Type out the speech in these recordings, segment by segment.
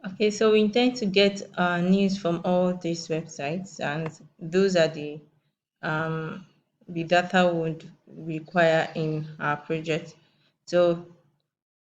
Okay, so we intend to get news from all these websites, and those are um, the data would require in our project. So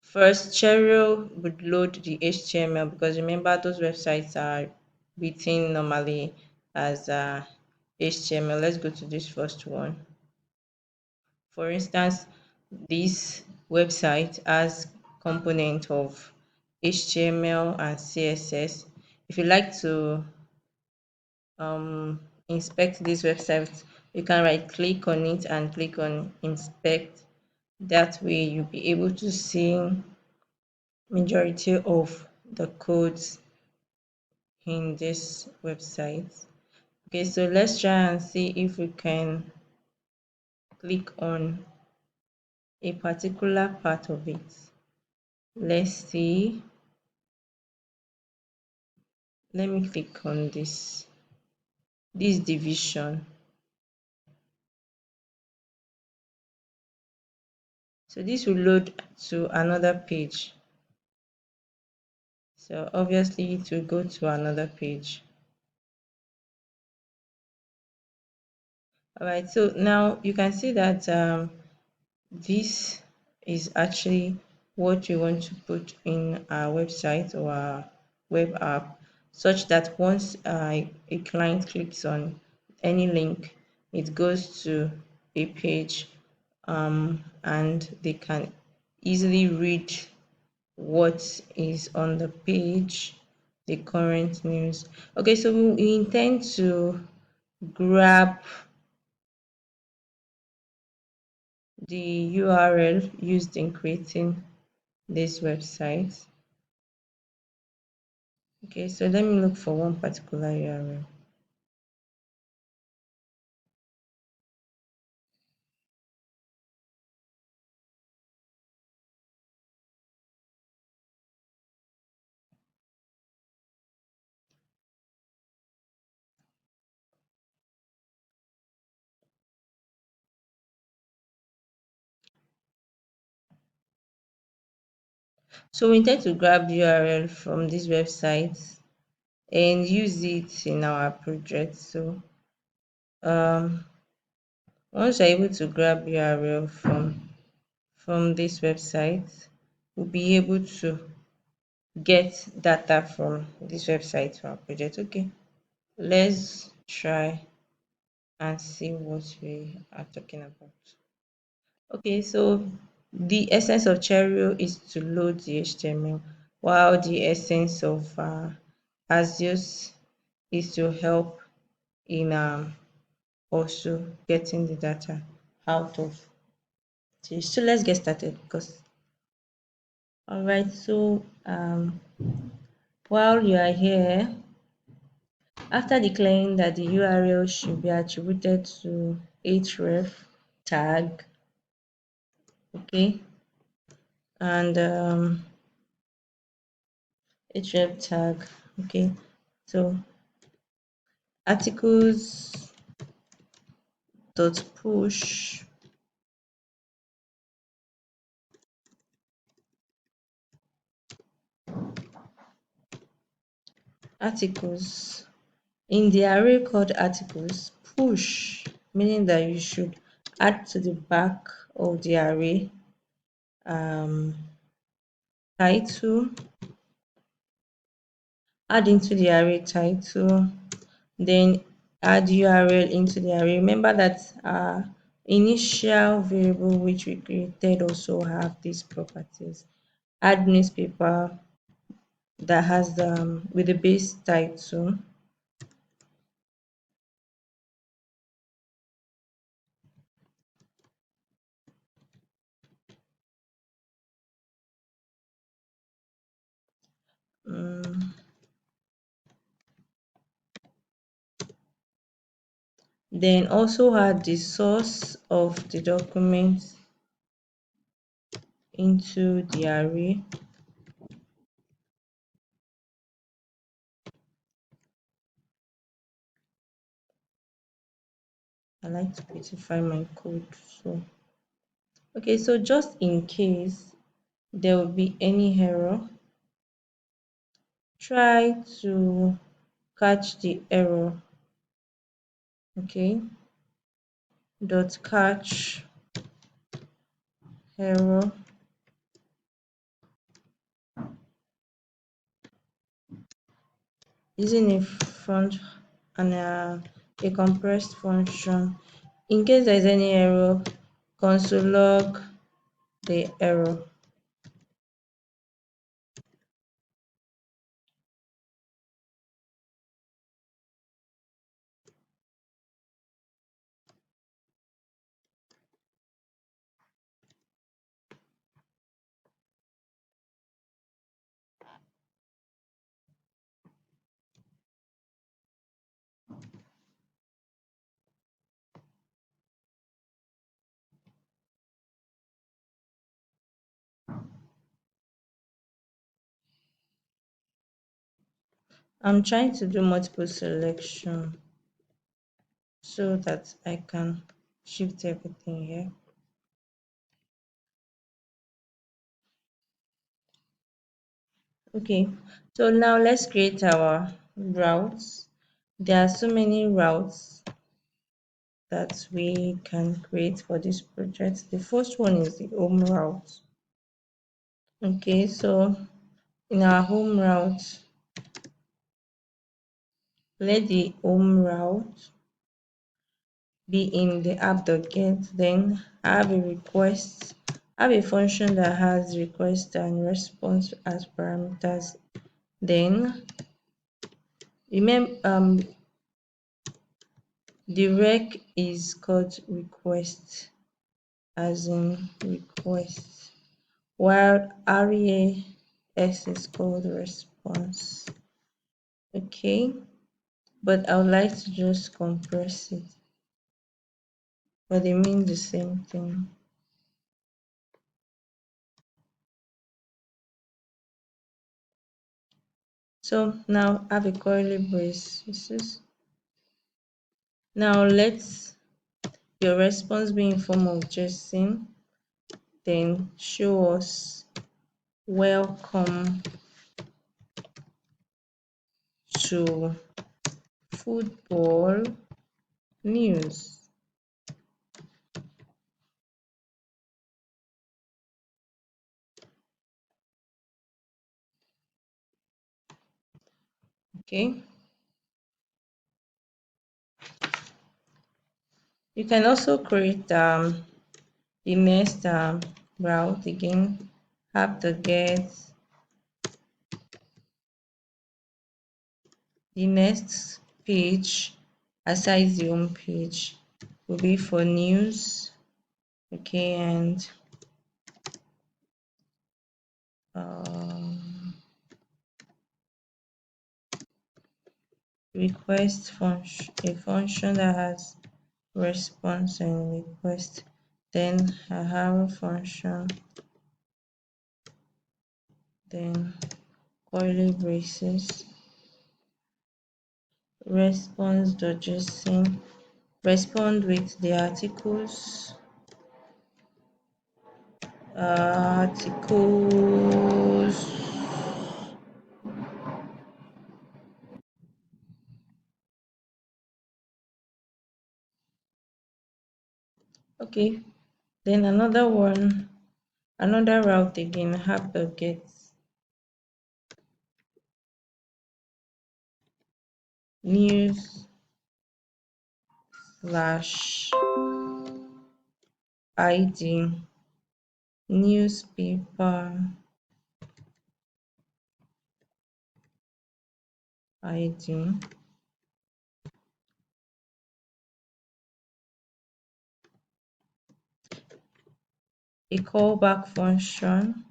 first, Cheryl would load the HTML because remember those websites are written normally as HTML. Let's go to this first one. For instance, this website has component of HTML and CSS. If you like to inspect this website, you can right click on it and click on inspect. That way you'll be able to see majority of the codes in this website. Okay, so let's try and see if we can click on a particular part of it. Let's see. Let me click on this division. So this will load to another page. So obviously it will go to another page. All right, so now you can see that this is actually what we want to put in our website or our web app, such that once a client clicks on any link, it goes to a page, and they can easily read what is on the page, the current news. Okay, so we intend to grab the URL used in creating this website. Okay, so let me look for one particular URL. So we intend to grab the URL from this website and use it in our project. So um, once you're able to grab URL from this website, we'll be able to get data from this website to our project. Okay, let's try and see what we are talking about. Okay, so the essence of Cherio is to load the HTML, while the essence of Axios is to help in also getting the data out of this. So let's get started because all right, so while you are here, after declaring that the URL should be attributed to href tag, okay, and href tag, okay, so articles dot push articles in the array called articles, push meaning that you should add to the back of the array um, title, add into the array title, then add URL into the array. Remember that initial variable which we created also have these properties. Add newspaper that has with the base title. um, then also add the source of the document into the array. I like to specify my code. So okay, so just in case there will be any error, try to catch the error. Okay, dot catch error using a front and a compressed function. In case there is any error, console log the error. I'm trying to do multiple selection so that I can shift everything here. Okay, so now let's create our routes. There are so many routes that we can create for this project. The first one is the home route. Okay, so in our home route, let the home route be in the app.get. Then I have a request. I have a function that has request and response as parameters. Then remember, the rec is called request, as in request, while REAS is called response. Okay, but I would like to just compress it, but they mean the same thing. So now I have a curly braces. Now let's your response be in form of JSON, then show us welcome to football news. Okay, you can also create the next route again. Have to get the next page aside the home page will be for news. Okay, and um, request function, a function that has response and request. Then I have a function, then curly braces, response.json, respond with the articles, articles. Okay, then another one, another route again, have to get news slash id newspaper id, a callback function,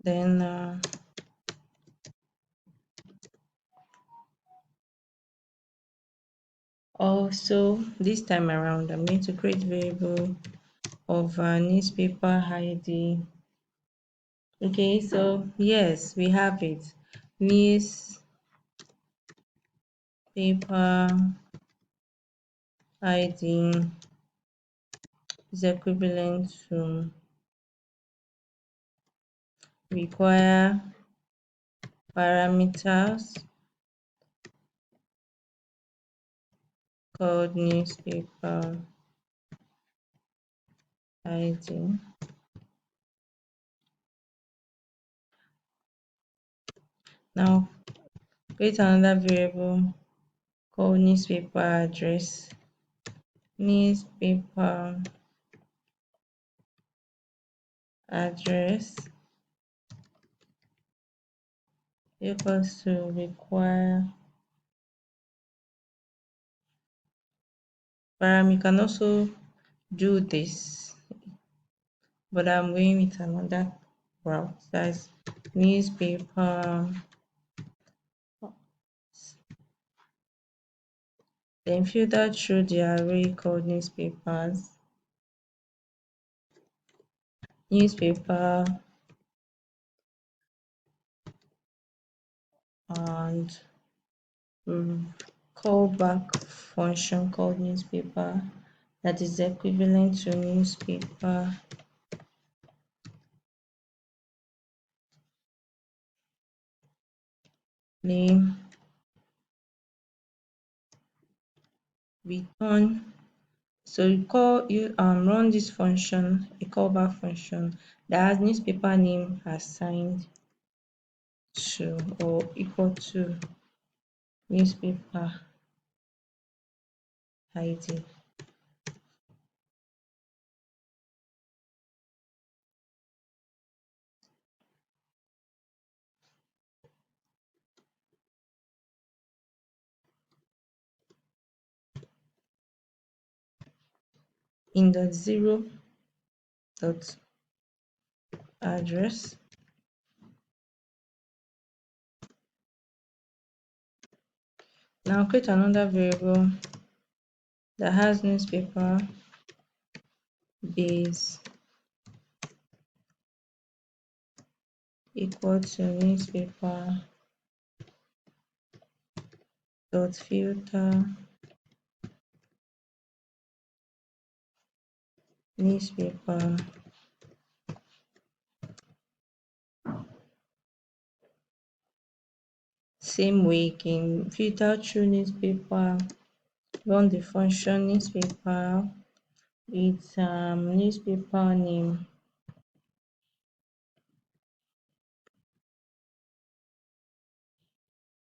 then also this time around I'm going to create variable of newspaper id. Okay, so yes, we have it. Newspaper id is equivalent to require parameters called newspaper ID. Now create another variable called newspaper address. Newspaper address equals to require param. You can also do this, but I'm going with another route. That's newspaper, then filter through the array called newspapers, newspaper, and callback function called newspaper that is equivalent to newspaper name return. So you run this function, a callback function that has newspaper name assigned to or equal to newspaper ID. In the zero dot address, now create another variable that has newspaper base equal to newspaper dot filter newspaper. Same way, you can filter through newspaper, run the function newspaper with newspaper name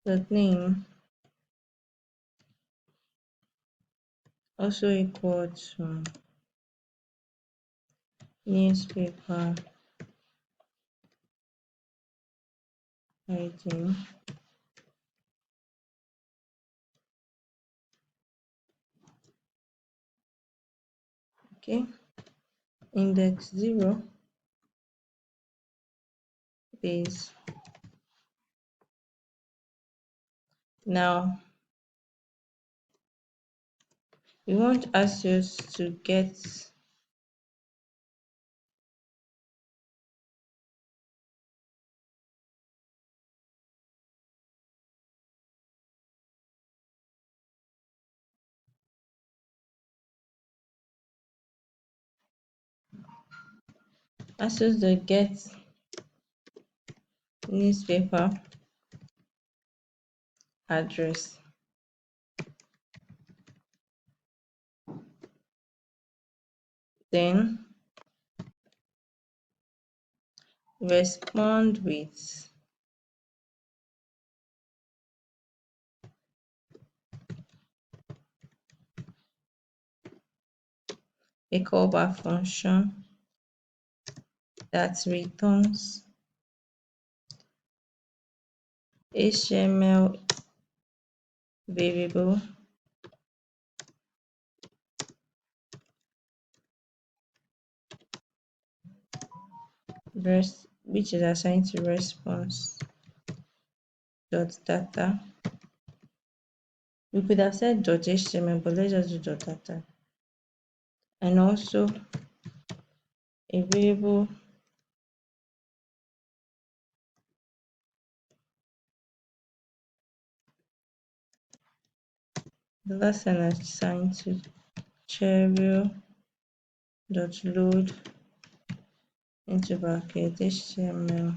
dot name also equal to newspaper ID. Okay, index 0 is now we want Axios to get Axios to get newspaper address. Then respond with a callback function that returns HTML variable which is assigned to response dot data. We could have said dot HTML, but let's just do dot data. And also a variable the last line assigned to Cheryl dot load into bracket HTML